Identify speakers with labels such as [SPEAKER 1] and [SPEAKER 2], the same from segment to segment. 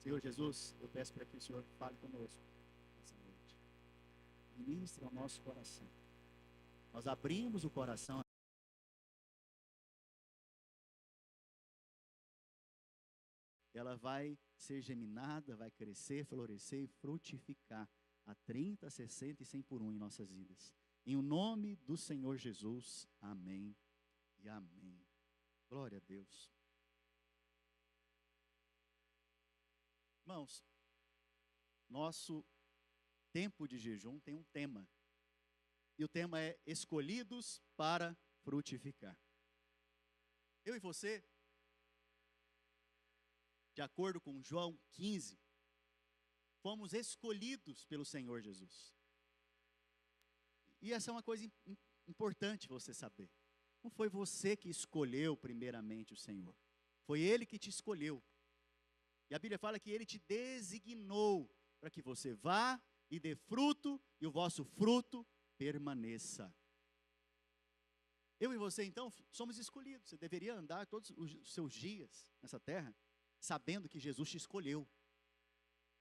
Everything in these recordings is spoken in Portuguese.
[SPEAKER 1] Senhor Jesus, eu peço para que o Senhor fale conosco essa noite. Ministre ao nosso coração. Nós abrimos o coração. Ela vai ser geminada, vai crescer, florescer e frutificar a 30, 60 e 100 por um em nossas vidas. Em o nome do Senhor Jesus, amém e amém. Glória a Deus. Irmãos, nosso tempo de jejum tem um tema. E o tema é escolhidos para frutificar. Eu e você, de acordo com João 15, fomos escolhidos pelo Senhor Jesus. E essa é uma coisa importante você saber. Não foi você que escolheu primeiramente o Senhor. Foi Ele que te escolheu. E a Bíblia fala que Ele te designou para que você vá e dê fruto e o vosso fruto permaneça. Eu e você então somos escolhidos. Você deveria andar todos os seus dias nessa terra sabendo que Jesus te escolheu.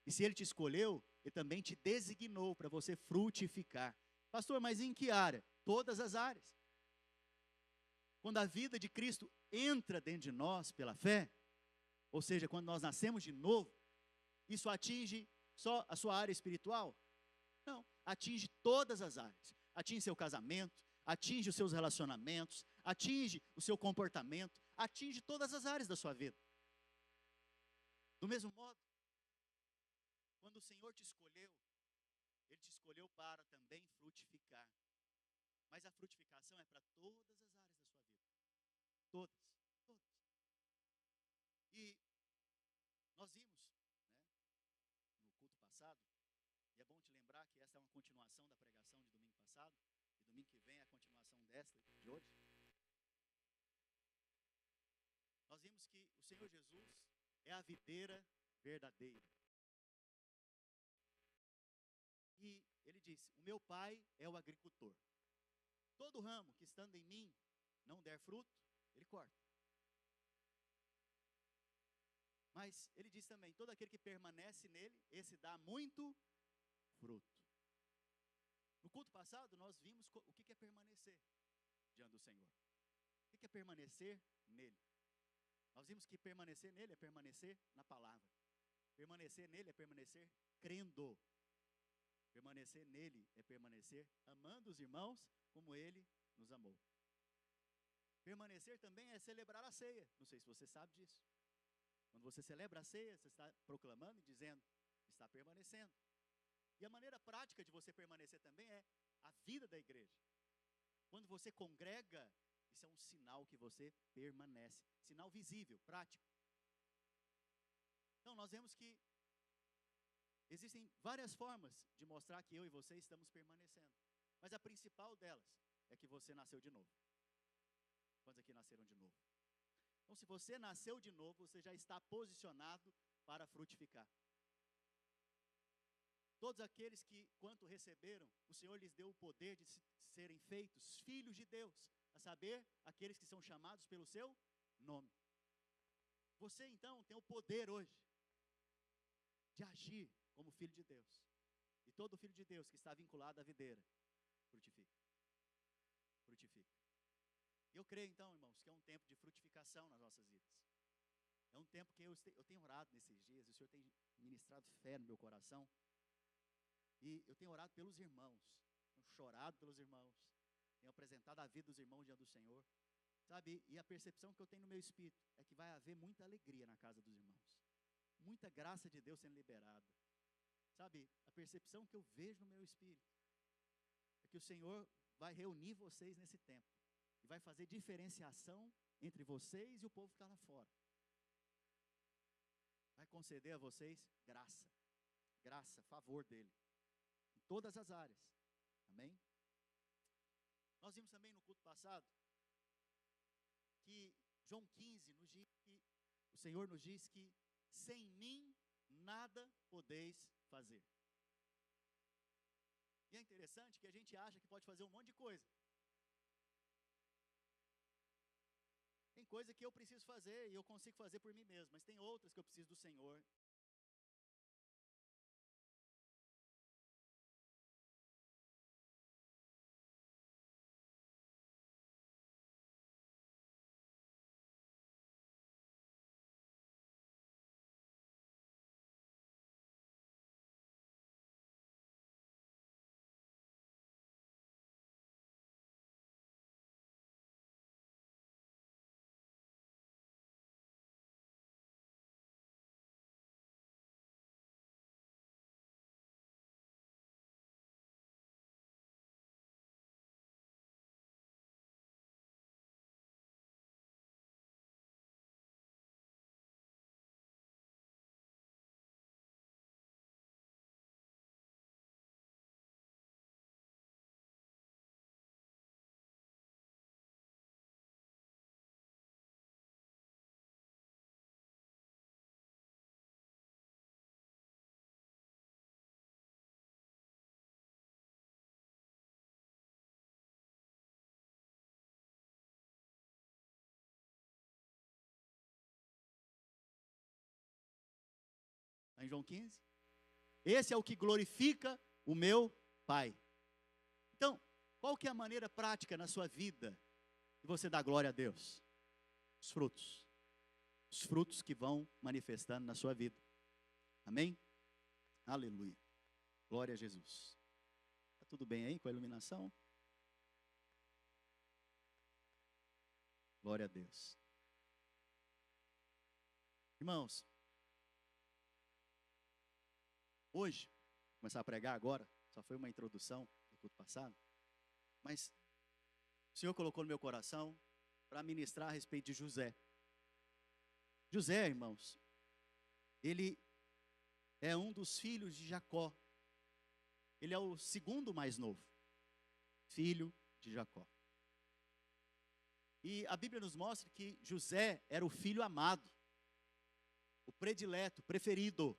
[SPEAKER 1] E se Ele te escolheu, Ele também te designou para você frutificar. Pastor, mas em que área? Todas as áreas. Quando a vida de Cristo entra dentro de nós pela fé, ou seja, quando nós nascemos de novo, isso atinge só a sua área espiritual? Não, atinge todas as áreas. Atinge seu casamento, atinge os seus relacionamentos, atinge o seu comportamento, atinge todas as áreas da sua vida. Do mesmo modo, quando o Senhor te escolheu, Ele te escolheu para também frutificar. Mas a frutificação é para todas as áreas da sua vida. Todas, todas. E nós vimos, né, no culto passado, e é bom te lembrar que essa é uma continuação da pregação de domingo passado, e domingo que vem é a continuação desta de hoje. Nós vimos que o Senhor Jesus é a videira verdadeira. E Ele disse, o meu Pai é o agricultor. Todo ramo que estando em mim não der fruto, Ele corta. Mas Ele diz também, todo aquele que permanece nele, esse dá muito fruto. No culto passado, nós vimos o que é permanecer diante do Senhor. O que é permanecer nele? Nós vimos que permanecer nele é permanecer na palavra. Permanecer nele é permanecer crendo. Permanecer nele é permanecer amando os irmãos como ele nos amou. Permanecer também é celebrar a ceia. Não sei se você sabe disso. Quando você celebra a ceia, você está proclamando e dizendo, está permanecendo. E a maneira prática de você permanecer também é a vida da igreja. Quando você congrega, isso é um sinal que você permanece. Sinal visível, prático. Então nós vemos que existem várias formas de mostrar que eu e você estamos permanecendo. Mas a principal delas é que você nasceu de novo. Quantos aqui nasceram de novo? Então se você nasceu de novo, você já está posicionado para frutificar. Todos aqueles que, quanto receberam, o Senhor lhes deu o poder de serem feitos filhos de Deus, a saber, aqueles que são chamados pelo seu nome. Você então tem o poder hoje de agir como filho de Deus. E todo filho de Deus que está vinculado à videira, frutifica. Frutifica. E eu creio então, irmãos, que é um tempo de frutificação nas nossas vidas. É um tempo que eu tenho orado nesses dias, e o Senhor tem ministrado fé no meu coração. E eu tenho orado pelos irmãos, tenho chorado pelos irmãos, tenho apresentado a vida dos irmãos diante do Senhor, sabe? E a percepção que eu tenho no meu espírito é que vai haver muita alegria na casa dos irmãos, muita graça de Deus sendo liberada, sabe? A percepção que eu vejo no meu espírito é que o Senhor vai reunir vocês nesse tempo e vai fazer diferenciação entre vocês e o povo que está lá fora. Vai conceder a vocês graça, favor dele. Em todas as áreas, amém? Nós vimos também no culto passado, que João 15 nos diz que, o Senhor nos diz que, sem mim, nada podeis fazer. E é interessante que a gente acha que pode fazer um monte de coisa. Tem coisa que eu preciso fazer e eu consigo fazer por mim mesmo, mas tem outras que eu preciso do Senhor. em João 15. Esse é o que glorifica o meu Pai. Então, qual que é a maneira prática na sua vida que você dá glória a Deus? Os frutos. Os frutos que vão manifestando na sua vida. Amém? Aleluia. Glória a Jesus. Está tudo bem aí com a iluminação? Glória a Deus. Irmãos, hoje, vou começar a pregar agora, só foi uma introdução do culto passado, mas o Senhor colocou no meu coração para ministrar a respeito de José. José, irmãos, ele é um dos filhos de Jacó. Ele é o segundo mais novo, filho de Jacó. E a Bíblia nos mostra que José era o filho amado, o predileto, preferido.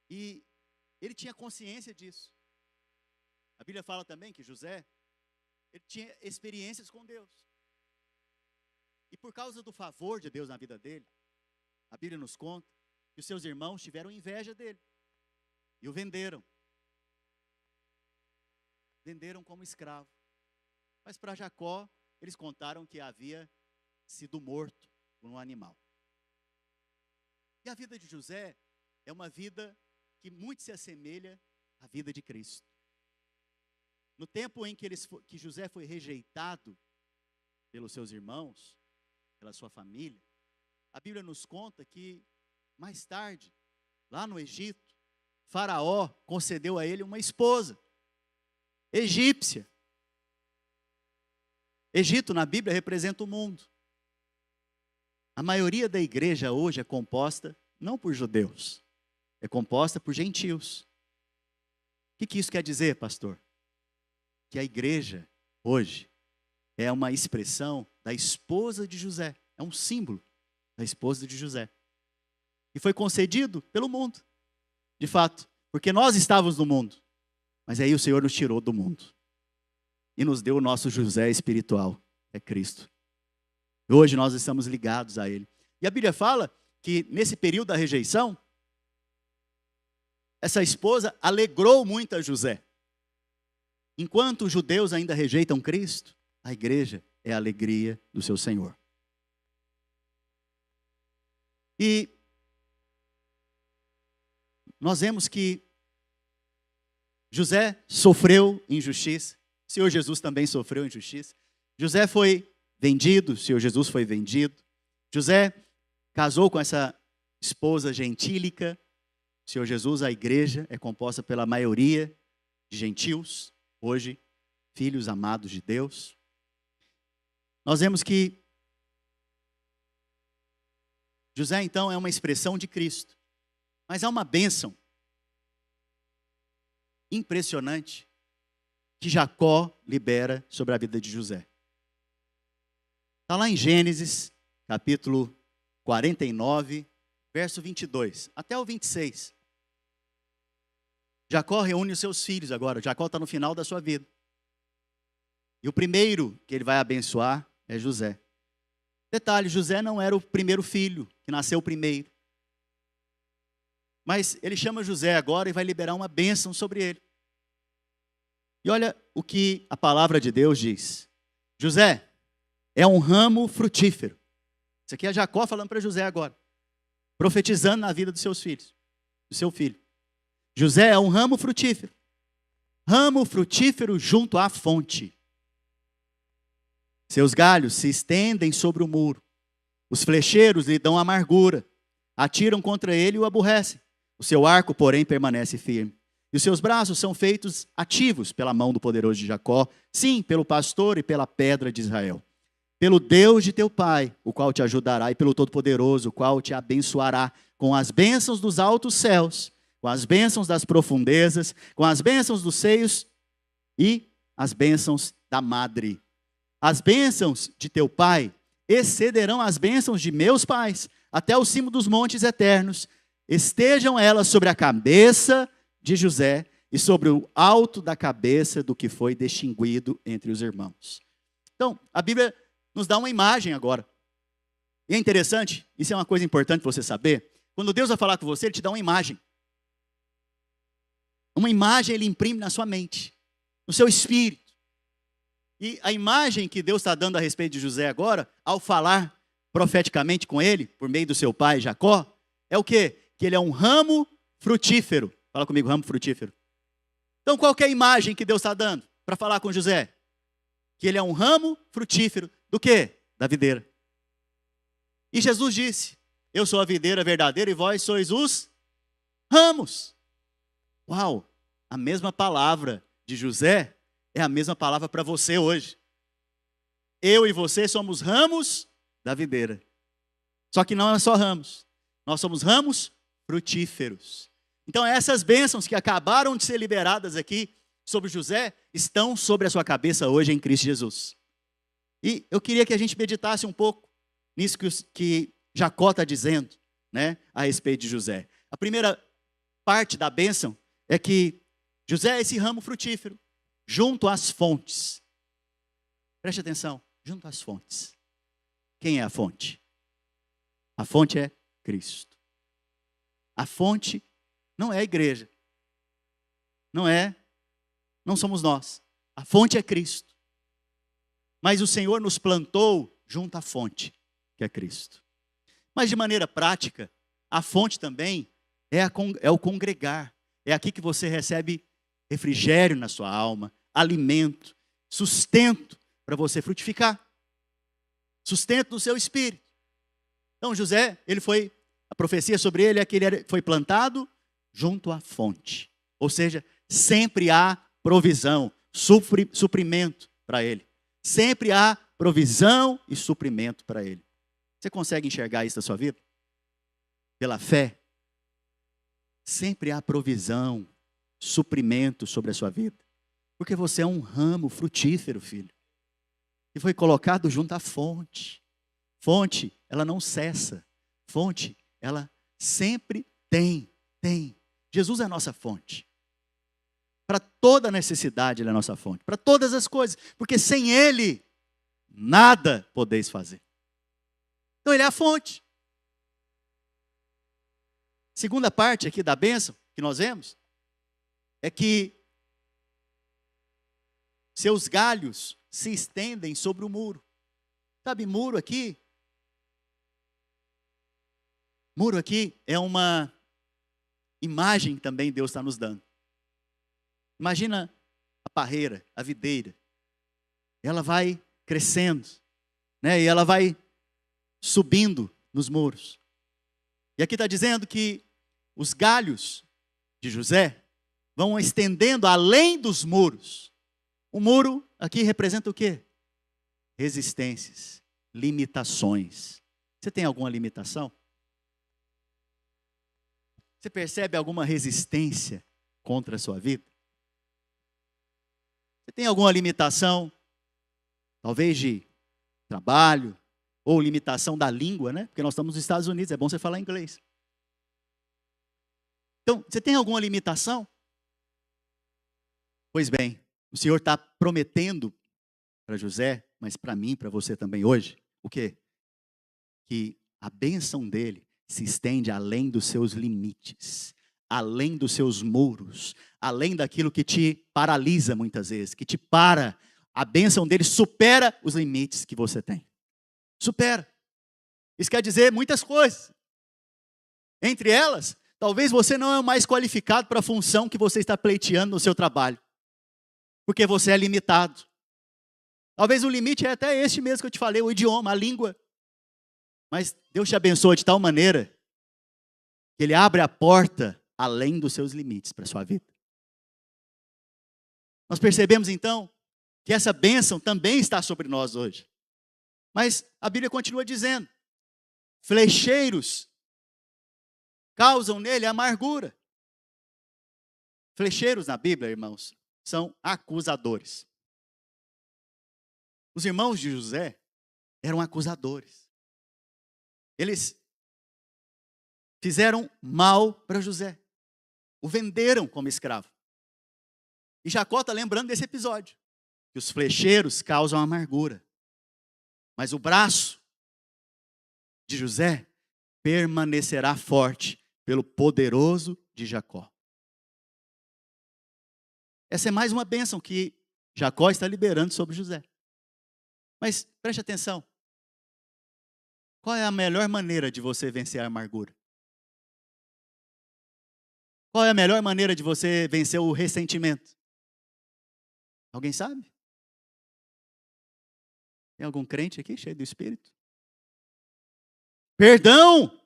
[SPEAKER 1] E ele tinha consciência disso. A Bíblia fala também que José, ele tinha experiências com Deus. E por causa do favor de Deus na vida dele, a Bíblia nos conta que os seus irmãos tiveram inveja dele. E o venderam. Venderam como escravo. Mas para Jacó, eles contaram que havia sido morto por um animal. E a vida de José é uma vida que muito se assemelha à vida de Cristo. No tempo em que José foi rejeitado pelos seus irmãos, pela sua família, a Bíblia nos conta que, mais tarde, lá no Egito, Faraó concedeu a ele uma esposa egípcia. Egito, na Bíblia, representa o mundo. A maioria da igreja hoje é composta não por judeus, é composta por gentios. O que isso quer dizer, pastor? Que a igreja, hoje, é uma expressão da esposa de José. É um símbolo da esposa de José. E foi concedido pelo mundo, de fato, porque nós estávamos no mundo, mas aí o Senhor nos tirou do mundo e nos deu o nosso José espiritual, é Cristo. E hoje nós estamos ligados a Ele. E a Bíblia fala que nesse período da rejeição, essa esposa alegrou muito a José. Enquanto os judeus ainda rejeitam Cristo, a igreja é a alegria do seu Senhor. E nós vemos que José sofreu injustiça, o Senhor Jesus também sofreu injustiça. José foi vendido, o Senhor Jesus foi vendido. José casou com essa esposa gentílica. O Senhor Jesus, a igreja, é composta pela maioria de gentios, hoje, filhos amados de Deus. Nós vemos que José, então, é uma expressão de Cristo. Mas há uma bênção impressionante que Jacó libera sobre a vida de José. Está lá em Gênesis, capítulo 49, verso 22, até o 26. Jacó reúne os seus filhos agora. Jacó está no final da sua vida. E o primeiro que ele vai abençoar é José. Detalhe, José não era o primeiro filho, que nasceu primeiro. Mas ele chama José agora e vai liberar uma bênção sobre ele. E olha o que a palavra de Deus diz. José é um ramo frutífero. Isso aqui é Jacó falando para José agora. Profetizando na vida dos seus filhos. Do seu filho. José é um ramo frutífero. Ramo frutífero junto à fonte. Seus galhos se estendem sobre o muro. Os flecheiros lhe dão amargura. Atiram contra ele e o aborrecem. O seu arco, porém, permanece firme. E os seus braços são feitos ativos pela mão do poderoso de Jacó. Sim, pelo pastor e pela pedra de Israel. Pelo Deus de teu pai, o qual te ajudará, e pelo Todo-Poderoso, o qual te abençoará com as bênçãos dos altos céus, com as bênçãos das profundezas, com as bênçãos dos seios e as bênçãos da madre. As bênçãos de teu pai excederão as bênçãos de meus pais, até o cimo dos montes eternos. Estejam elas sobre a cabeça de José e sobre o alto da cabeça do que foi distinguido entre os irmãos. Então, a Bíblia nos dá uma imagem agora. E é interessante, isso é uma coisa importante você saber, quando Deus vai falar com você, Ele te dá uma imagem. Uma imagem Ele imprime na sua mente, no seu espírito. E a imagem que Deus está dando a respeito de José agora, ao falar profeticamente com ele, por meio do seu pai Jacó, é o quê? Que ele é um ramo frutífero. Fala comigo, ramo frutífero. Então qual que é a imagem que Deus está dando para falar com José? Que ele é um ramo frutífero. Do quê? Da videira. E Jesus disse, eu sou a videira verdadeira e vós sois os ramos. Uau, a mesma palavra de José é a mesma palavra para você hoje. Eu e você somos ramos da videira. Só que não é só ramos. Nós somos ramos frutíferos. Então essas bênçãos que acabaram de ser liberadas aqui sobre José, estão sobre a sua cabeça hoje em Cristo Jesus. E eu queria que a gente meditasse um pouco nisso que Jacó está dizendo, né, a respeito de José. A primeira parte da bênção é que José é esse ramo frutífero, junto às fontes. Preste atenção, junto às fontes. Quem é a fonte? A fonte é Cristo. A fonte não é a igreja. Não somos nós. A fonte é Cristo. Mas o Senhor nos plantou junto à fonte, que é Cristo. Mas de maneira prática, a fonte também é o congregar. É aqui que você recebe refrigério na sua alma, alimento, sustento para você frutificar. Sustento no seu espírito. Então José, a profecia sobre ele é que ele foi plantado junto à fonte. Ou seja, sempre há provisão, suprimento para ele. Sempre há provisão e suprimento para ele. Você consegue enxergar isso na sua vida? Pela fé? Sempre há provisão, suprimento sobre a sua vida. Porque você é um ramo frutífero, filho. E foi colocado junto à fonte. Fonte, ela não cessa. Fonte, ela sempre tem. Jesus é a nossa fonte. Para toda necessidade, Ele é a nossa fonte. Para todas as coisas. Porque sem Ele, nada podeis fazer. Então Ele é a fonte. Segunda parte aqui da bênção que nós vemos é que seus galhos se estendem sobre o muro. Sabe, muro aqui? Muro aqui é uma imagem que também Deus está nos dando. Imagina a parreira, a videira. Ela vai crescendo, né? E ela vai subindo nos muros. E aqui está dizendo que os galhos de José vão estendendo além dos muros. O muro aqui representa o quê? Resistências, limitações. Você tem alguma limitação? Você percebe alguma resistência contra a sua vida? Você tem alguma limitação, talvez de trabalho, ou limitação da língua, né? Porque nós estamos nos Estados Unidos, é bom você falar inglês. Então, você tem alguma limitação? Pois bem, o Senhor está prometendo para José, mas para mim, para você também hoje, o quê? Que a bênção dele se estende além dos seus limites, além dos seus muros, além daquilo que te paralisa muitas vezes, que te para. A bênção dele supera os limites que você tem. Supera. Isso quer dizer muitas coisas. Entre elas, talvez você não é o mais qualificado para a função que você está pleiteando no seu trabalho. Porque você é limitado. Talvez o limite é até este mesmo que eu te falei, o idioma, a língua. Mas Deus te abençoa de tal maneira que Ele abre a porta além dos seus limites para a sua vida. Nós percebemos então que essa bênção também está sobre nós hoje. Mas a Bíblia continua dizendo, flecheiros causam nele amargura. Flecheiros na Bíblia, irmãos, são acusadores. Os irmãos de José eram acusadores. Eles fizeram mal para José. O venderam como escravo. E Jacó está lembrando desse episódio. Que os flecheiros causam amargura. Mas o braço de José permanecerá forte pelo poderoso de Jacó. Essa é mais uma bênção que Jacó está liberando sobre José. Mas preste atenção. Qual é a melhor maneira de você vencer a amargura? Qual é a melhor maneira de você vencer o ressentimento? Alguém sabe? Tem algum crente aqui cheio do Espírito? Perdão!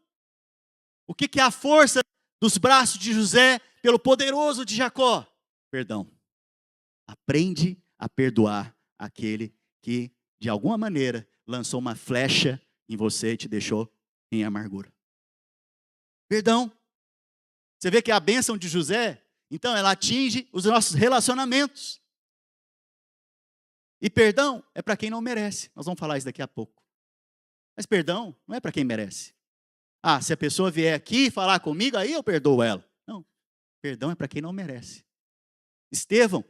[SPEAKER 1] O que é a força dos braços de José pelo poderoso de Jacó? Perdão. Aprende a perdoar aquele que, de alguma maneira, lançou uma flecha em você e te deixou em amargura. Perdão. Você vê que a bênção de José, então, ela atinge os nossos relacionamentos. E perdão é para quem não merece. Nós vamos falar isso daqui a pouco. Mas perdão não é para quem merece. Ah, se a pessoa vier aqui falar comigo, aí eu perdoo ela. Não. Perdão é para quem não merece. Estevão,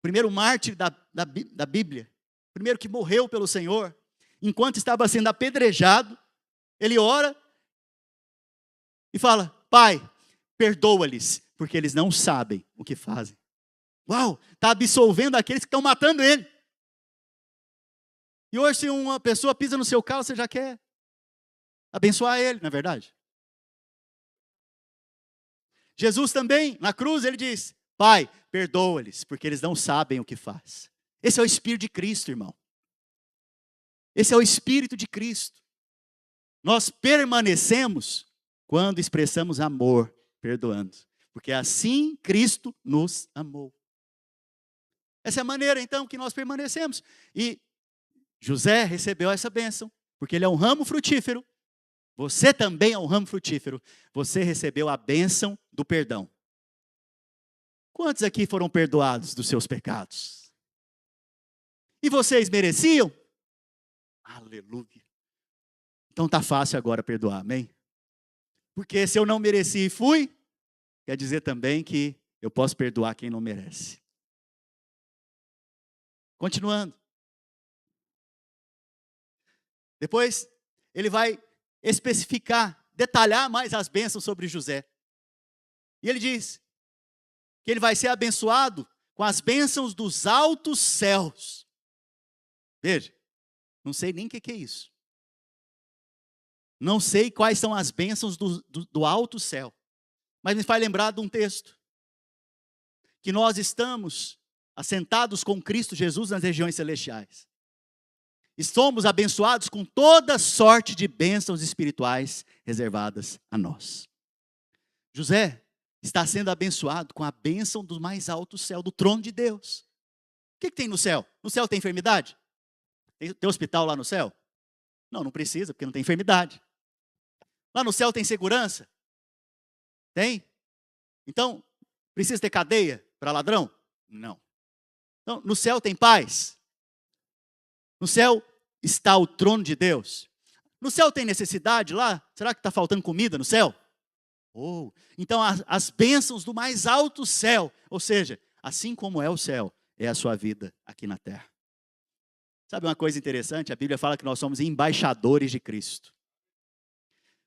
[SPEAKER 1] primeiro mártir da Bíblia, primeiro que morreu pelo Senhor, enquanto estava sendo apedrejado, ele ora e fala: Pai, perdoa-lhes, porque eles não sabem o que fazem. Uau, está absolvendo aqueles que estão matando ele. E hoje, se uma pessoa pisa no seu carro, você já quer abençoar ele, não é verdade? Jesus também, na cruz, ele diz: Pai, perdoa-lhes, porque eles não sabem o que faz. Esse é o Espírito de Cristo, irmão. Esse é o Espírito de Cristo. Nós permanecemos quando expressamos amor, perdoando. Porque assim Cristo nos amou. Essa é a maneira, então, que nós permanecemos. E José recebeu essa bênção, porque ele é um ramo frutífero. Você também é um ramo frutífero. Você recebeu a bênção do perdão. Quantos aqui foram perdoados dos seus pecados? E vocês mereciam? Aleluia. Então está fácil agora perdoar, amém? Porque se eu não mereci e fui, quer dizer também que eu posso perdoar quem não merece. Continuando. Depois, ele vai especificar, detalhar mais as bênçãos sobre José. E ele diz que ele vai ser abençoado com as bênçãos dos altos céus. Veja, não sei nem o que é isso. Não sei quais são as bênçãos do alto céu. Mas me faz lembrar de um texto. Que nós estamos assentados com Cristo Jesus nas regiões celestiais. E somos abençoados com toda sorte de bênçãos espirituais reservadas a nós. José está sendo abençoado com a bênção do mais alto céu, do trono de Deus. O que tem no céu? No céu tem enfermidade? Tem hospital lá no céu? Não, não precisa, porque não tem enfermidade. Lá no céu tem segurança? Tem? Então, precisa ter cadeia para ladrão? Não. Então, no céu tem paz? No céu está o trono de Deus? No céu tem necessidade lá? Será que está faltando comida no céu? Oh, então as bênçãos do mais alto céu, ou seja, assim como é o céu, é a sua vida aqui na terra. Sabe uma coisa interessante? A Bíblia fala que nós somos embaixadores de Cristo.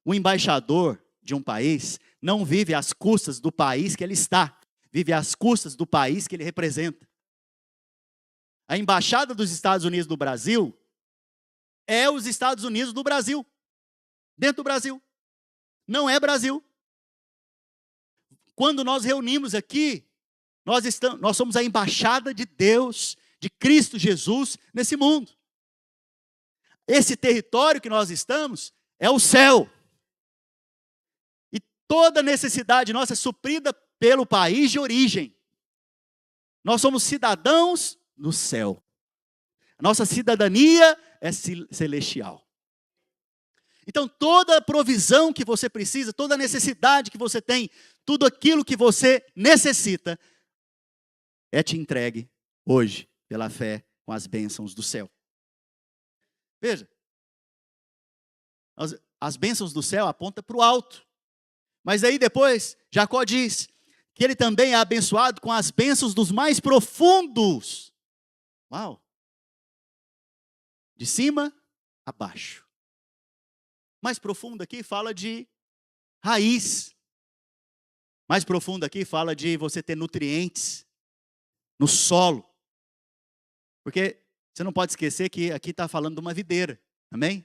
[SPEAKER 1] O embaixador de um país não vive às custas do país que ele está, vive às custas do país que ele representa. A embaixada dos Estados Unidos no Brasil é os Estados Unidos no Brasil, dentro do Brasil. Não é Brasil. Quando nós reunimos aqui, nós somos a embaixada de Deus, de Cristo Jesus nesse mundo. Esse território que nós estamos é o céu. E toda necessidade nossa é suprida pelo país de origem. Nós somos cidadãos no céu. Nossa cidadania é celestial. Então, toda a provisão que você precisa, toda a necessidade que você tem, tudo aquilo que você necessita, é te entregue hoje, pela fé, com as bênçãos do céu. Veja, as bênçãos do céu apontam para o alto. Mas aí depois, Jacó diz que ele também é abençoado com as bênçãos dos mais profundos. Uau! De cima a baixo. Mais profundo aqui fala de raiz. Mais profundo aqui fala de você ter nutrientes no solo. Porque você não pode esquecer que aqui está falando de uma videira. Amém?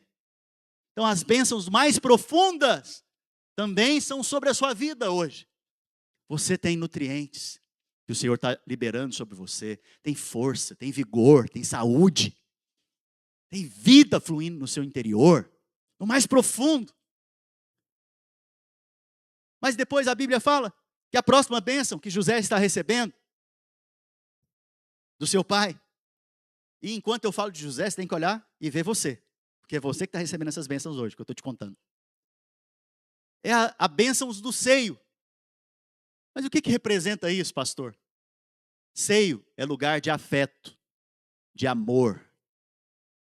[SPEAKER 1] Então as bênçãos mais profundas também são sobre a sua vida hoje. Você tem nutrientes que o Senhor está liberando sobre você. Tem força, tem vigor, tem saúde. Tem vida fluindo no seu interior. No mais profundo. Mas depois a Bíblia fala que a próxima bênção que José está recebendo do seu pai. E enquanto eu falo de José, você tem que olhar e ver você. Porque é você que está recebendo essas bênçãos hoje, que eu estou te contando. É a bênção do seio. Mas o que representa isso, pastor? Seio é lugar de afeto, de amor,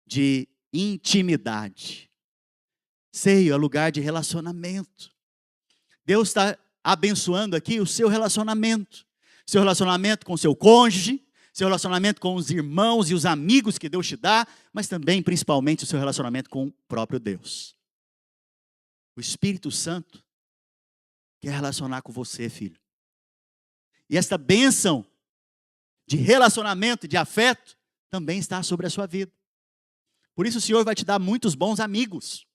[SPEAKER 1] de intimidade. Seio é lugar de relacionamento. Deus está abençoando aqui o seu relacionamento. Seu relacionamento com o seu cônjuge, seu relacionamento com os irmãos e os amigos que Deus te dá, mas também, principalmente, o seu relacionamento com o próprio Deus. O Espírito Santo quer relacionar com você, filho. E esta bênção de relacionamento, de afeto, também está sobre a sua vida. Por isso o Senhor vai te dar muitos bons amigos,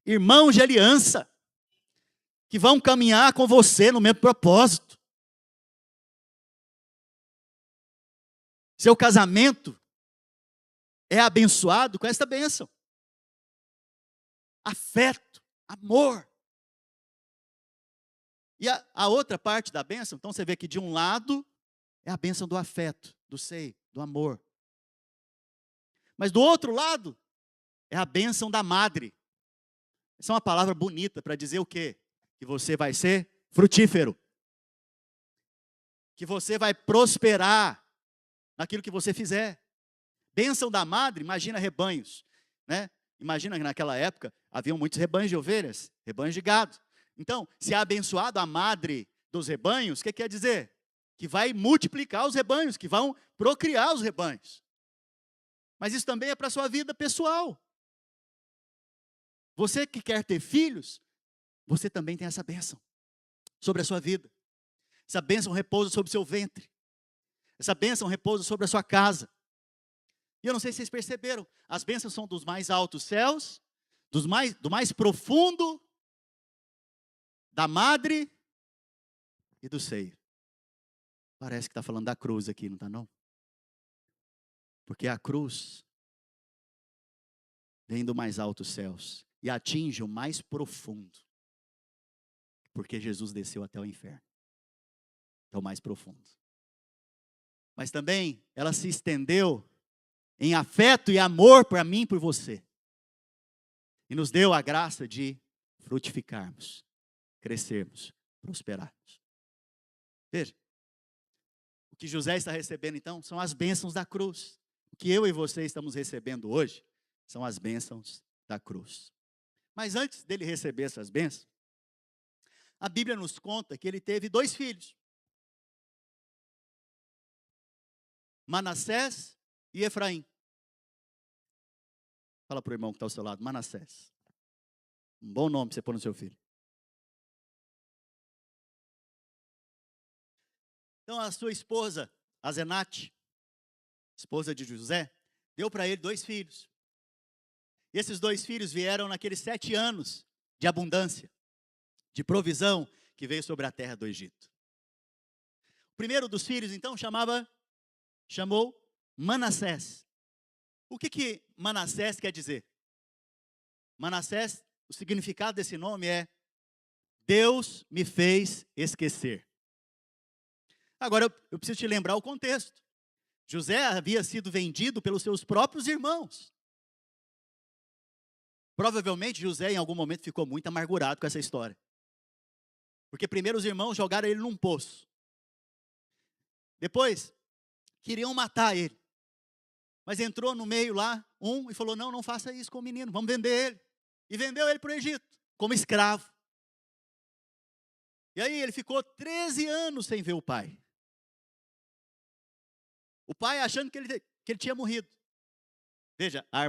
[SPEAKER 1] irmãos de aliança, que vão caminhar com você no mesmo propósito. Seu casamento é abençoado com esta bênção. Afeto, amor. E a outra parte da bênção, então você vê que de um lado é a bênção do afeto, do seio, do amor. Mas do outro lado é a bênção da madre. Essa é uma palavra bonita para dizer o quê? Que você vai ser frutífero. Que você vai prosperar naquilo que você fizer. Bênção da madre, imagina rebanhos, né? Imagina que naquela época haviam muitos rebanhos de ovelhas, rebanhos de gado. Então, se é abençoado a madre dos rebanhos, o que quer dizer? Que vai multiplicar os rebanhos, que vão procriar os rebanhos. Mas isso também é para a sua vida pessoal. Você que quer ter filhos, você também tem essa bênção sobre a sua vida. Essa bênção repousa sobre o seu ventre. Essa bênção repousa sobre a sua casa. E eu não sei se vocês perceberam, as bênçãos são dos mais altos céus, do mais profundo, da madre e do seio. Parece que está falando da cruz aqui, não está não? Porque a cruz vem do mais altos céus e atinge o mais profundo. Porque Jesus desceu até o inferno. É o mais profundo. Mas também ela se estendeu em afeto e amor para mim e por você. E nos deu a graça de frutificarmos, crescermos, prosperarmos. Veja, o que José está recebendo então são as bênçãos da cruz. O que eu e você estamos recebendo hoje são as bênçãos da cruz. Mas antes dele receber essas bênçãos, a Bíblia nos conta que ele teve 2 filhos. Manassés e Efraim. Fala para o irmão que está ao seu lado, Manassés. Um bom nome para você pôr no seu filho. Então a sua esposa, Azenate, esposa de José, deu para ele 2 filhos. E esses 2 filhos vieram naqueles 7 anos de abundância, de provisão que veio sobre a terra do Egito. O primeiro dos filhos, então, chamou Manassés. O que Manassés quer dizer? Manassés, o significado desse nome é Deus me fez esquecer. Agora, eu preciso te lembrar o contexto. José havia sido vendido pelos seus próprios irmãos. Provavelmente José em algum momento ficou muito amargurado com essa história. Porque primeiro os irmãos jogaram ele num poço. Depois, queriam matar ele. Mas entrou no meio lá, e falou, não faça isso com o menino, vamos vender ele. E vendeu ele para o Egito, como escravo. E aí ele ficou 13 anos sem ver o pai. O pai achando que ele tinha morrido. Veja, a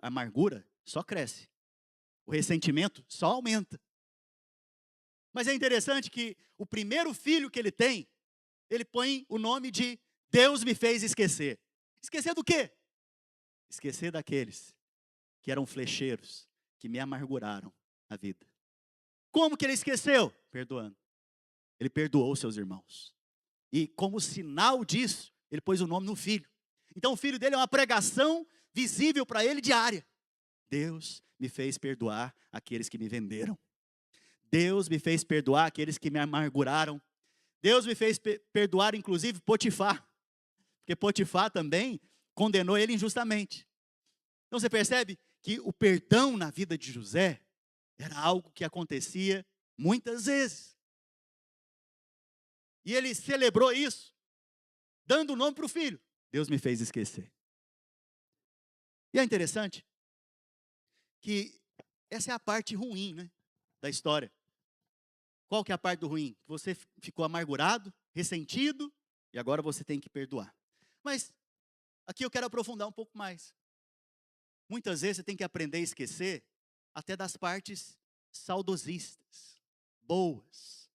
[SPEAKER 1] amargura só cresce O ressentimento só aumenta. Mas é interessante que o primeiro filho que ele tem, ele põe o nome de Deus me fez esquecer. Esquecer do quê? Esquecer daqueles que eram flecheiros, que me amarguraram a vida. Como que ele esqueceu? Perdoando. Ele perdoou seus irmãos. E como sinal disso, ele pôs o nome no filho. Então o filho dele é uma pregação visível para ele diária. Deus me fez perdoar aqueles que me venderam. Deus me fez perdoar aqueles que me amarguraram. Deus me fez perdoar, inclusive, Potifar. Porque Potifar também condenou ele injustamente. Então você percebe que o perdão na vida de José era algo que acontecia muitas vezes. E ele celebrou isso, dando o nome para o filho. Deus me fez esquecer. E é interessante que essa é a parte ruim, né, da história. Qual que é a parte do ruim? Você ficou amargurado, ressentido, e agora você tem que perdoar. Mas aqui eu quero aprofundar um pouco mais. Muitas vezes você tem que aprender a esquecer até das partes saudosistas, boas.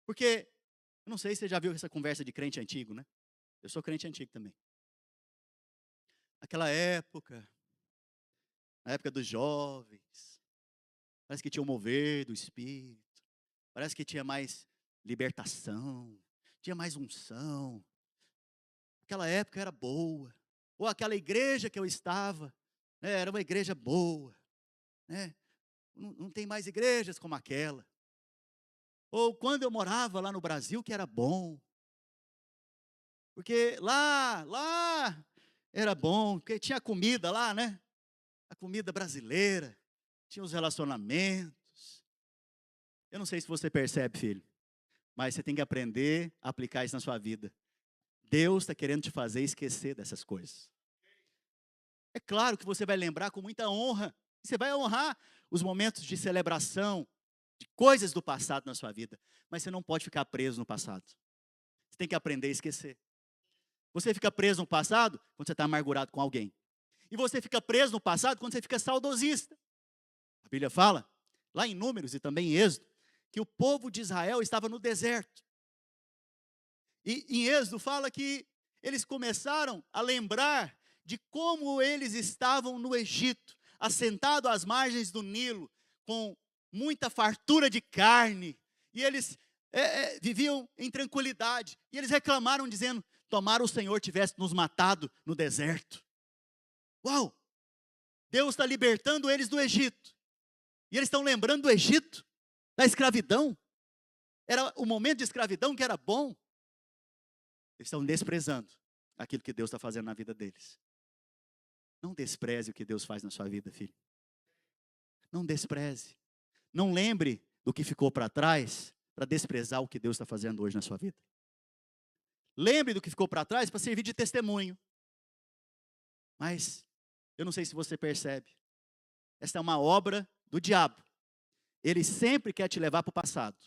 [SPEAKER 1] Porque, eu não sei se você já viu essa conversa de crente antigo, né? Eu sou crente antigo também. Aquela época, na época dos jovens, parece que tinha um mover do Espírito, parece que tinha mais libertação, tinha mais unção. Aquela época era boa. Ou aquela igreja que eu estava, né, era uma igreja boa. Né? Não tem mais igrejas como aquela. Ou quando eu morava lá no Brasil, que era bom. Porque lá era bom, porque tinha comida lá, né? A comida brasileira, tinha os relacionamentos. Eu não sei se você percebe, filho, mas você tem que aprender a aplicar isso na sua vida. Deus está querendo te fazer esquecer dessas coisas. É claro que você vai lembrar com muita honra. Você vai honrar os momentos de celebração, de coisas do passado na sua vida. Mas você não pode ficar preso no passado. Você tem que aprender a esquecer. Você fica preso no passado quando você está amargurado com alguém. E você fica preso no passado quando você fica saudosista. A Bíblia fala, lá em Números e também em Êxodo, que o povo de Israel estava no deserto. E em Êxodo fala que eles começaram a lembrar de como eles estavam no Egito, assentados às margens do Nilo, com muita fartura de carne. E eles viviam em tranquilidade. E eles reclamaram dizendo, tomara o Senhor tivesse nos matado no deserto. Uau! Deus está libertando eles do Egito. E eles estão lembrando do Egito, da escravidão. Era o momento de escravidão que era bom. Eles estão desprezando aquilo que Deus está fazendo na vida deles. Não despreze o que Deus faz na sua vida, filho. Não despreze. Não lembre do que ficou para trás para desprezar o que Deus está fazendo hoje na sua vida. Lembre do que ficou para trás para servir de testemunho. Mas eu não sei se você percebe. Esta é uma obra do diabo. Ele sempre quer te levar para o passado.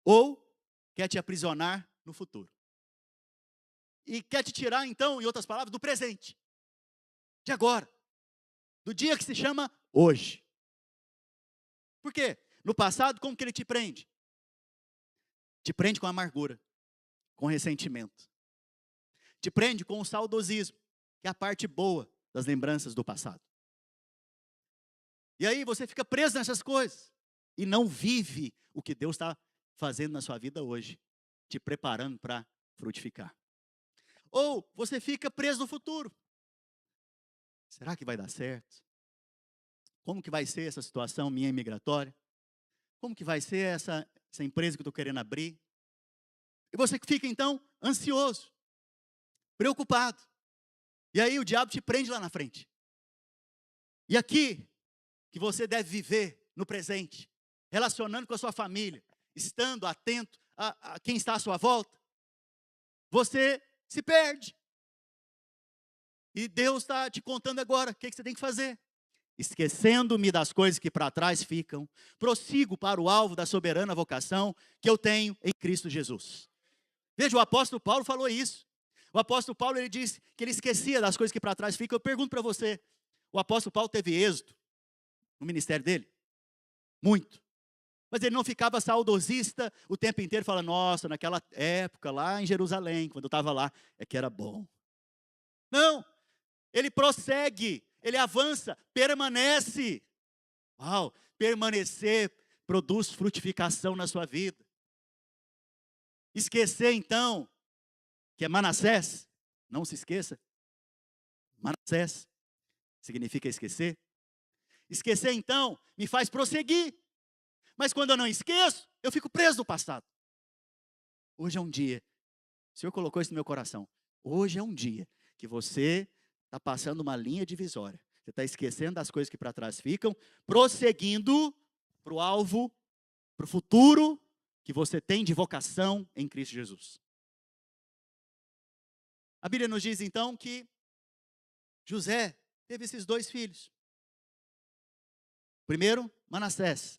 [SPEAKER 1] Ou quer te aprisionar no futuro. E quer te tirar, então, em outras palavras, do presente. De agora. Do dia que se chama hoje. Por quê? No passado, como que ele te prende? Te prende com amargura, com ressentimento. Te prende com o saudosismo, que é a parte boa das lembranças do passado. E aí você fica preso nessas coisas. E não vive o que Deus está fazendo na sua vida hoje. Te preparando para frutificar. Ou você fica preso no futuro. Será que vai dar certo? Como que vai ser essa situação minha imigratória? Como que vai ser essa empresa que eu estou querendo abrir? E você fica então ansioso, preocupado. E aí o diabo te prende lá na frente. E aqui, que você deve viver no presente, relacionando com a sua família, estando atento a quem está à sua volta, você se perde. E Deus está te contando agora o que você tem que fazer. Esquecendo-me das coisas que para trás ficam, prossigo para o alvo da soberana vocação que eu tenho em Cristo Jesus. Veja, o apóstolo Paulo falou isso. O apóstolo Paulo, ele disse que ele esquecia das coisas que para trás ficam. Eu pergunto para você, o apóstolo Paulo teve êxito no ministério dele? Muito. Mas ele não ficava saudosista o tempo inteiro, falando, nossa, naquela época lá em Jerusalém, quando eu estava lá, é que era bom. Não, ele prossegue, ele avança, permanece. Uau, permanecer produz frutificação na sua vida. Esquecer então, que é Manassés, não se esqueça, Manassés significa esquecer. Esquecer então me faz prosseguir, mas quando eu não esqueço, eu fico preso no passado. Hoje é um dia, o Senhor colocou isso no meu coração, hoje é um dia que você está passando uma linha divisória, você está esquecendo das coisas que para trás ficam, prosseguindo para o alvo, para o futuro que você tem de vocação em Cristo Jesus. A Bíblia nos diz então que José teve esses 2 filhos. Primeiro, Manassés,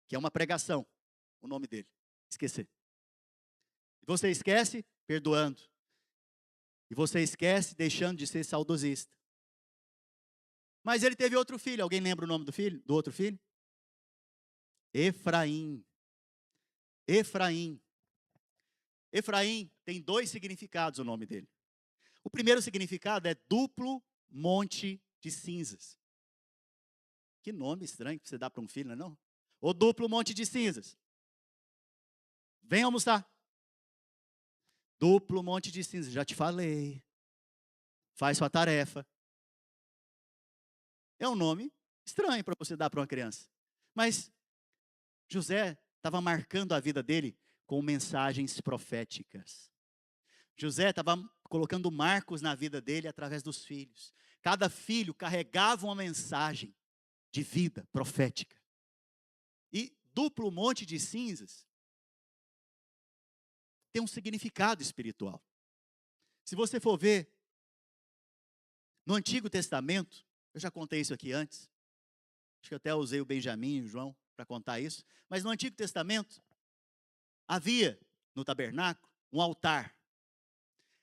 [SPEAKER 1] que é uma pregação, o nome dele, esquecer. E você esquece perdoando. E você esquece deixando de ser saudosista. Mas ele teve outro filho, alguém lembra o nome do outro filho? Efraim. Efraim. Efraim tem 2 significados o nome dele. O primeiro significado é duplo monte de cinzas. Que nome estranho que você dá para um filho, não é não? O duplo monte de cinzas. Vem almoçar. Duplo monte de cinzas, já te falei. Faz sua tarefa. É um nome estranho para você dar para uma criança. Mas José estava marcando a vida dele com mensagens proféticas. José estava colocando marcos na vida dele através dos filhos. Cada filho carregava uma mensagem de vida profética. E duplo monte de cinzas tem um significado espiritual. Se você for ver, no Antigo Testamento, eu já contei isso aqui antes, acho que eu até usei o Benjamin e o João para contar isso, mas no Antigo Testamento, havia no tabernáculo um altar.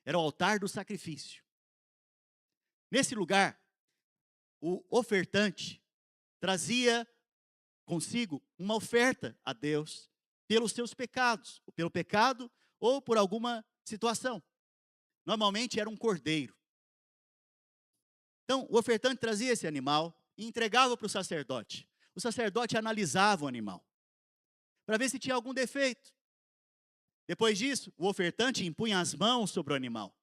[SPEAKER 1] Era o altar do sacrifício. Nesse lugar, o ofertante trazia consigo uma oferta a Deus pelos seus pecados, ou pelo pecado ou por alguma situação. Normalmente era um cordeiro. Então, o ofertante trazia esse animal e entregava para o sacerdote. O sacerdote analisava o animal para ver se tinha algum defeito. Depois disso, o ofertante impunha as mãos sobre o animal.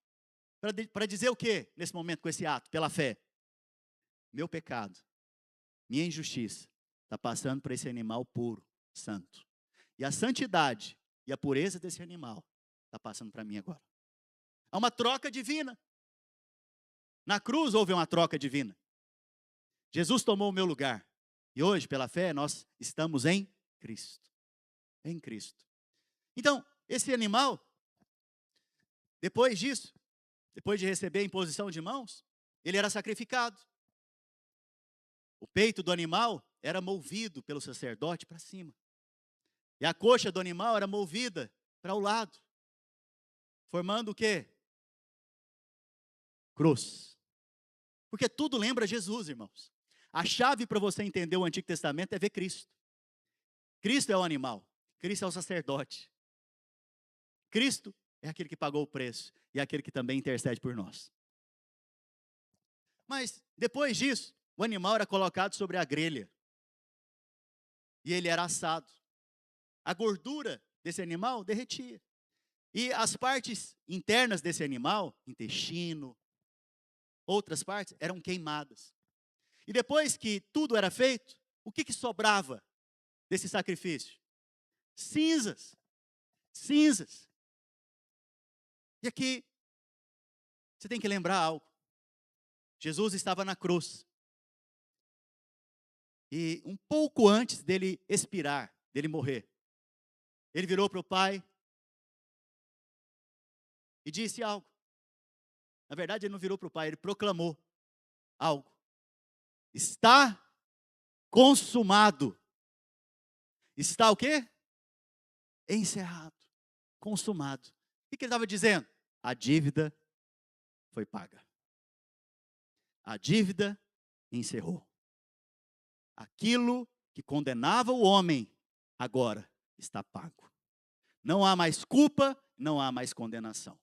[SPEAKER 1] Para dizer o quê nesse momento com esse ato? Pela fé. Meu pecado, minha injustiça, está passando por esse animal puro, santo. E a santidade e a pureza desse animal está passando para mim agora. Há uma troca divina. Na cruz houve uma troca divina. Jesus tomou o meu lugar. E hoje, pela fé, nós estamos em Cristo. Em Cristo. Então, esse animal, depois disso, depois de receber a imposição de mãos, ele era sacrificado. O peito do animal era movido pelo sacerdote para cima. E a coxa do animal era movida para o lado. Formando o quê? Cruz. Porque tudo lembra Jesus, irmãos. A chave para você entender o Antigo Testamento é ver Cristo. Cristo é o animal. Cristo é o sacerdote. Cristo é aquele que pagou o preço. E é aquele que também intercede por nós. Mas, depois disso, o animal era colocado sobre a grelha. E ele era assado. A gordura desse animal derretia. E as partes internas desse animal, intestino, outras partes, eram queimadas. E depois que tudo era feito, o que sobrava desse sacrifício? Cinzas. Cinzas. E aqui, você tem que lembrar algo. Jesus estava na cruz. E um pouco antes dele expirar, dele morrer, ele virou para o Pai e disse algo. Na verdade, ele não virou para o Pai, ele proclamou algo. Está consumado. Está o quê? Encerrado. Consumado. O que ele estava dizendo? A dívida foi paga. A dívida encerrou. Aquilo que condenava o homem, agora está pago. Não há mais culpa, não há mais condenação.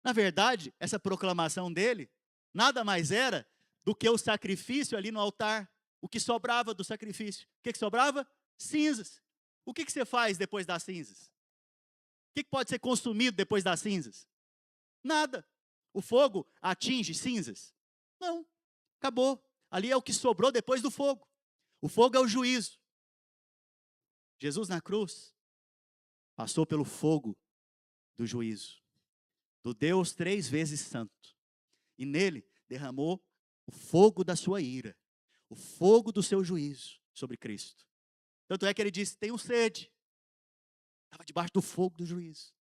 [SPEAKER 1] Na verdade, essa proclamação dele nada mais era do que o sacrifício ali no altar. O que sobrava do sacrifício? O que sobrava? Cinzas. O que você faz depois das cinzas? O que pode ser consumido depois das cinzas? Nada. O fogo atinge cinzas? Não. Acabou. Ali é o que sobrou depois do fogo. O fogo é o juízo. Jesus na cruz passou pelo fogo do juízo, do Deus 3 vezes santo. E nele derramou o fogo da sua ira, o fogo do seu juízo sobre Cristo. Tanto é que ele disse: tenho sede. Estava debaixo do fogo do juízo.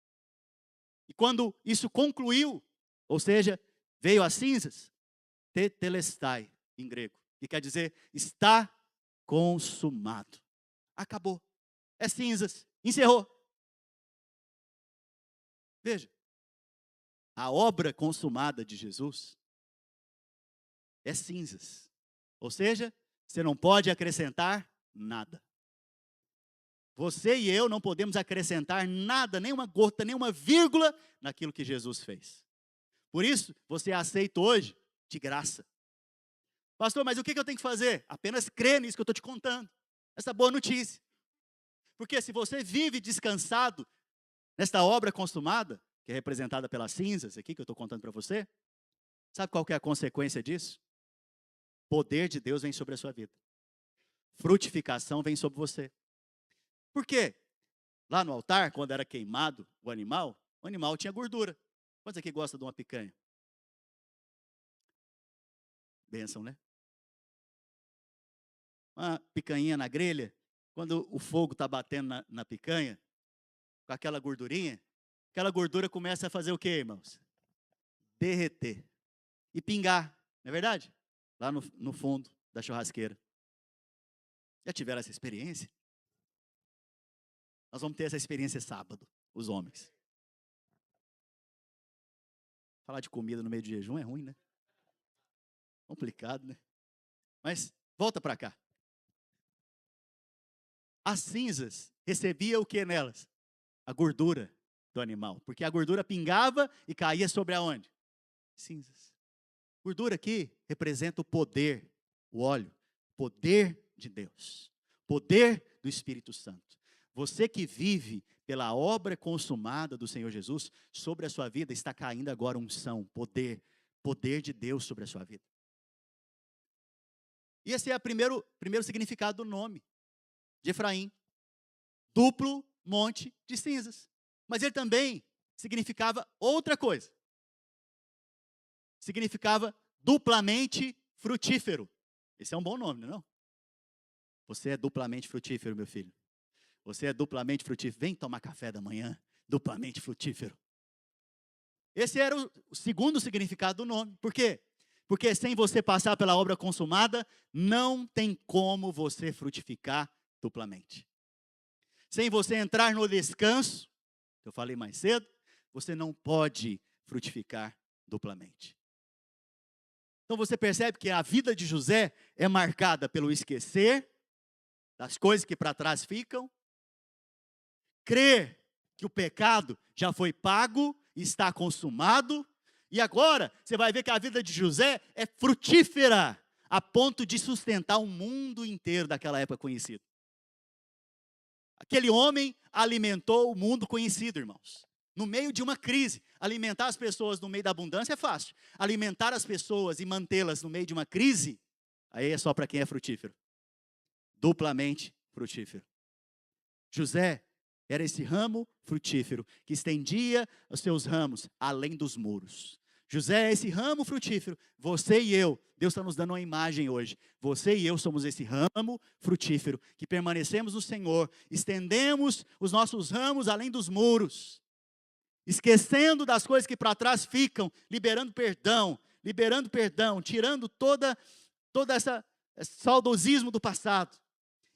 [SPEAKER 1] E quando isso concluiu, ou seja, veio as cinzas, tetelestai, em grego, que quer dizer, está consumado. Acabou. É cinzas. Encerrou. Veja, a obra consumada de Jesus é cinzas. Ou seja, você não pode acrescentar nada. Você e eu não podemos acrescentar nada, nem uma gota, nem uma vírgula naquilo que Jesus fez. Por isso, você aceita hoje de graça. Pastor, mas o que eu tenho que fazer? Apenas crer nisso que eu estou te contando. Essa boa notícia. Porque se você vive descansado nesta obra consumada, que é representada pelas cinzas aqui que eu estou contando para você, sabe qual que é a consequência disso? Poder de Deus vem sobre a sua vida. Frutificação vem sobre você. Por quê? Lá no altar, quando era queimado o animal tinha gordura. Quantos aqui gostam de uma picanha? Bênção, né? Uma picanha na grelha, quando o fogo está batendo na picanha, com aquela gordurinha, aquela gordura começa a fazer o quê, irmãos? Derreter. E pingar, não é verdade? Lá no fundo da churrasqueira. Já tiveram essa experiência? Nós vamos ter essa experiência sábado, os homens. Falar de comida no meio de jejum é ruim, né? Complicado, né? Mas volta para cá. As cinzas recebia o que nelas? A gordura do animal. Porque a gordura pingava e caía sobre aonde? Cinzas. Gordura aqui representa o poder, o óleo, poder de Deus, poder do Espírito Santo. Você que vive pela obra consumada do Senhor Jesus, sobre a sua vida está caindo agora unção, poder de Deus sobre a sua vida. E esse é o primeiro significado do nome de Efraim, duplo monte de cinzas. Mas ele também significava outra coisa. Significava duplamente frutífero. Esse é um bom nome, não é? Você é duplamente frutífero, meu filho. Você é duplamente frutífero. Vem tomar café da manhã, duplamente frutífero. Esse era o segundo significado do nome. Por quê? Porque sem você passar pela obra consumada, não tem como você frutificar duplamente. Sem você entrar no descanso, que eu falei mais cedo, você não pode frutificar duplamente. Então você percebe que a vida de José é marcada pelo esquecer das coisas que para trás ficam, crer que o pecado já foi pago, está consumado, e agora você vai ver que a vida de José é frutífera, a ponto de sustentar o mundo inteiro daquela época conhecido. Aquele homem alimentou o mundo conhecido, irmãos. No meio de uma crise, alimentar as pessoas no meio da abundância é fácil. Alimentar as pessoas e mantê-las no meio de uma crise, aí é só para quem é frutífero. Duplamente frutífero. José era esse ramo frutífero que estendia os seus ramos além dos muros. José é esse ramo frutífero. Você e eu, Deus está nos dando uma imagem hoje. Você e eu somos esse ramo frutífero que permanecemos no Senhor, estendemos os nossos ramos além dos muros, esquecendo das coisas que para trás ficam, liberando perdão, tirando todo esse saudosismo do passado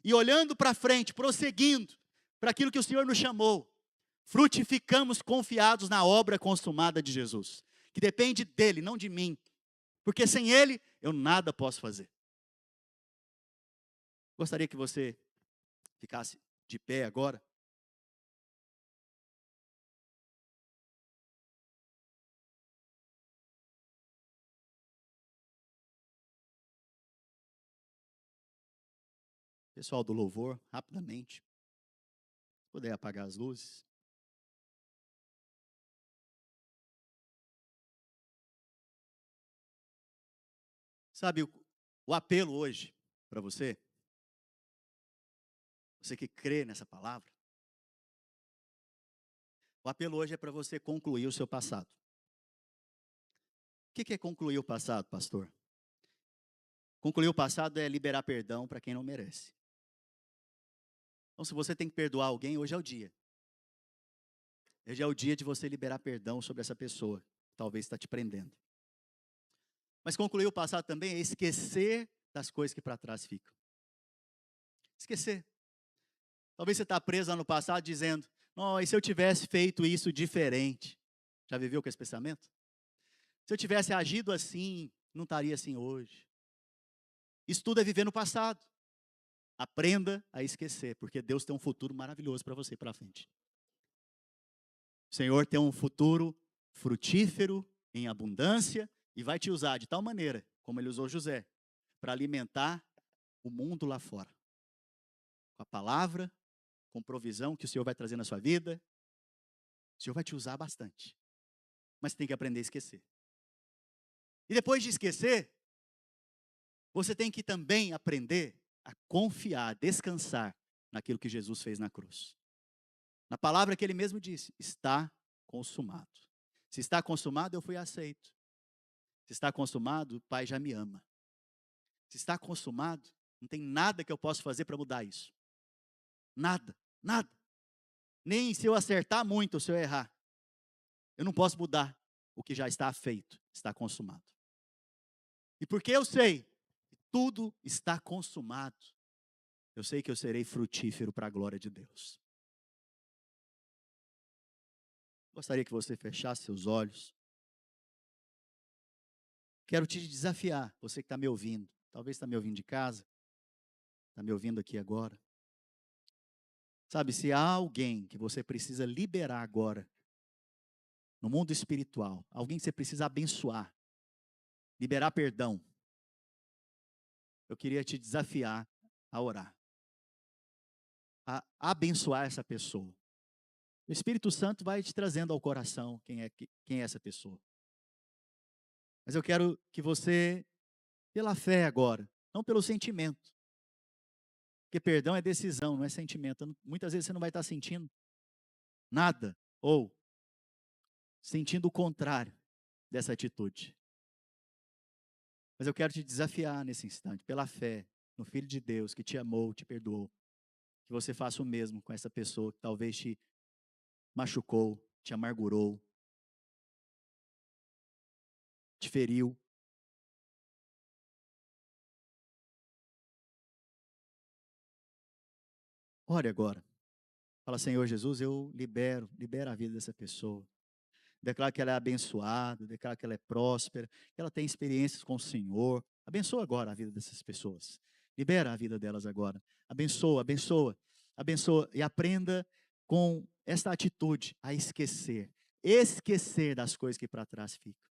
[SPEAKER 1] e olhando para frente, prosseguindo para aquilo que o Senhor nos chamou. Frutificamos confiados na obra consumada de Jesus, que depende dele, não de mim, porque sem ele eu nada posso fazer. Gostaria que você ficasse de pé agora. Pessoal do louvor, rapidamente. Se puder apagar as luzes. Sabe, o apelo hoje para você que crê nessa palavra, o apelo hoje é para você concluir o seu passado. O que é concluir o passado, pastor? Concluir o passado é liberar perdão para quem não merece. Então, se você tem que perdoar alguém, hoje é o dia. Hoje é o dia de você liberar perdão sobre essa pessoa que talvez está te prendendo. Mas concluir o passado também é esquecer das coisas que para trás ficam. Esquecer. Talvez você está preso lá no passado dizendo, não, e se eu tivesse feito isso diferente? Já viveu com esse pensamento? Se eu tivesse agido assim, não estaria assim hoje. Isso tudo é viver no passado. Aprenda a esquecer, porque Deus tem um futuro maravilhoso para você para frente. O Senhor tem um futuro frutífero, em abundância, e vai te usar de tal maneira, como Ele usou José, para alimentar o mundo lá fora. Com a palavra, com provisão que o Senhor vai trazer na sua vida, o Senhor vai te usar bastante. Mas tem que aprender a esquecer. E depois de esquecer, você tem que também aprender a confiar, descansar naquilo que Jesus fez na cruz. Na palavra que Ele mesmo disse, está consumado. Se está consumado, eu fui aceito. Se está consumado, o Pai já me ama. Se está consumado, não tem nada que eu possa fazer para mudar isso. Nada, nada. Nem se eu acertar muito ou se eu errar. Eu não posso mudar o que já está feito, está consumado. E porque eu sei que tudo está consumado, eu sei que eu serei frutífero para a glória de Deus. Gostaria que você fechasse seus olhos. Quero te desafiar, você que está me ouvindo. Talvez está me ouvindo de casa, está me ouvindo aqui agora. Sabe, se há alguém que você precisa liberar agora, no mundo espiritual, alguém que você precisa abençoar, liberar perdão, eu queria te desafiar a orar, a abençoar essa pessoa. O Espírito Santo vai te trazendo ao coração quem é essa pessoa. Mas eu quero que você, pela fé agora, não pelo sentimento, porque perdão é decisão, não é sentimento. Muitas vezes você não vai estar sentindo nada, ou sentindo o contrário dessa atitude. Mas eu quero te desafiar nesse instante, pela fé, no Filho de Deus que te amou, te perdoou, que você faça o mesmo com essa pessoa que talvez te machucou, te amargurou, te feriu. Ore agora. Fala, Senhor Jesus, eu libero a vida dessa pessoa. Declaro que ela é abençoada, declaro que ela é próspera, que ela tem experiências com o Senhor. Abençoa agora a vida dessas pessoas. Libera a vida delas agora. Abençoa, abençoa, abençoa. E aprenda com esta atitude a esquecer. Esquecer das coisas que para trás ficam.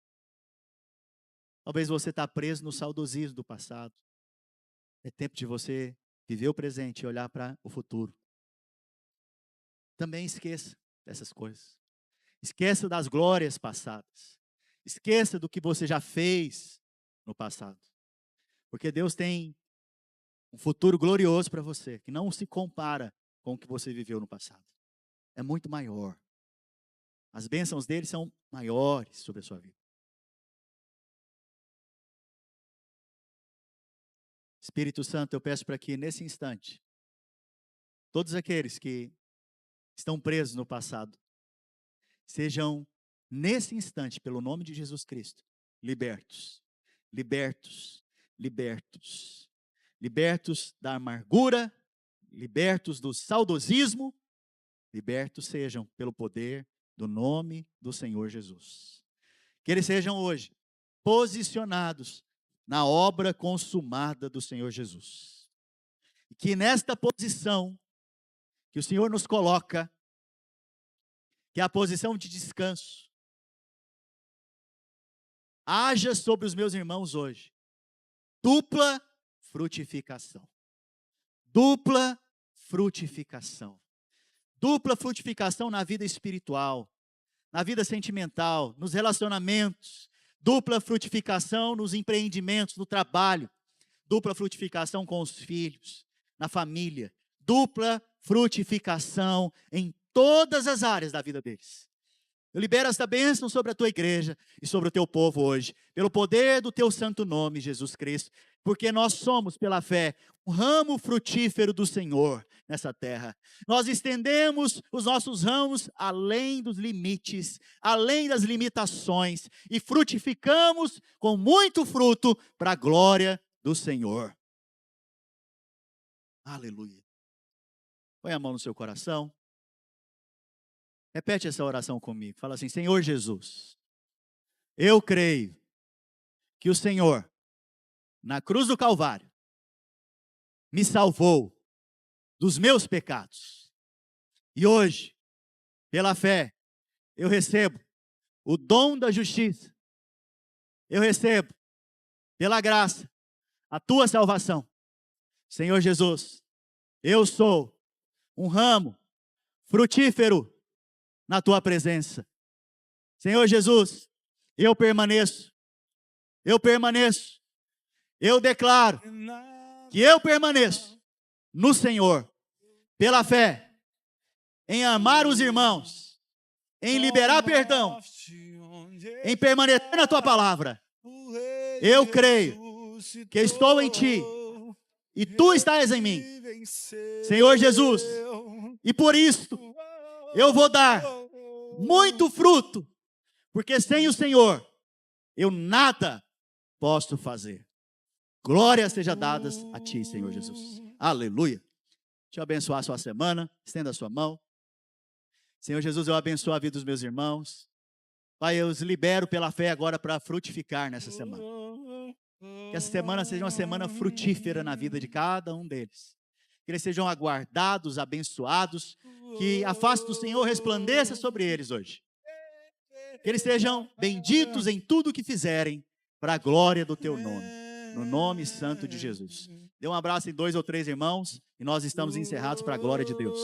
[SPEAKER 1] Talvez você está preso no saudosismo do passado. É tempo de você viver o presente e olhar para o futuro. Também esqueça dessas coisas. Esqueça das glórias passadas. Esqueça do que você já fez no passado. Porque Deus tem um futuro glorioso para você, que não se compara com o que você viveu no passado. É muito maior. As bênçãos dele são maiores sobre a sua vida. Espírito Santo, eu peço para que nesse instante, todos aqueles que estão presos no passado, sejam nesse instante, pelo nome de Jesus Cristo, libertos, libertos, libertos, libertos da amargura, libertos do saudosismo, libertos sejam pelo poder do nome do Senhor Jesus. Que eles sejam hoje posicionados na obra consumada do Senhor Jesus. E que nesta posição que o Senhor nos coloca, que é a posição de descanso, haja sobre os meus irmãos hoje dupla frutificação. Dupla frutificação. Dupla frutificação na vida espiritual, na vida sentimental, nos relacionamentos. Dupla frutificação nos empreendimentos, no trabalho. Dupla frutificação com os filhos, na família. Dupla frutificação em todas as áreas da vida deles. Eu libero esta bênção sobre a tua igreja e sobre o teu povo hoje, pelo poder do teu santo nome, Jesus Cristo, porque nós somos, pela fé, um ramo frutífero do Senhor nessa terra. Nós estendemos os nossos ramos além dos limites, além das limitações, e frutificamos com muito fruto para a glória do Senhor. Aleluia. Põe a mão no seu coração. Repete essa oração comigo. Fala assim: Senhor Jesus, eu creio que o Senhor, na cruz do Calvário, me salvou dos meus pecados. E hoje, pela fé, eu recebo o dom da justiça. Eu recebo, pela graça, a tua salvação. Senhor Jesus, eu sou um ramo frutífero na tua presença. Senhor Jesus, eu permaneço, eu declaro que eu permaneço no Senhor, pela fé, em amar os irmãos, em liberar perdão, em permanecer na tua palavra. Eu creio que estou em ti e tu estás em mim, Senhor Jesus, e por isto eu vou dar muito fruto, porque sem o Senhor eu nada posso fazer. Glórias sejam dadas a ti, Senhor Jesus. Aleluia. Deixa eu abençoar a sua semana. Estenda a sua mão. Senhor Jesus, eu abençoo a vida dos meus irmãos. Pai, eu os libero pela fé agora para frutificar nessa semana. Que essa semana seja uma semana frutífera na vida de cada um deles. Que eles sejam aguardados, abençoados. Que a face do Senhor resplandeça sobre eles hoje. Que eles sejam benditos em tudo o que fizerem, para a glória do teu nome. No nome santo de Jesus. Dê um abraço em 2 ou 3 irmãos e nós estamos encerrados para a glória de Deus.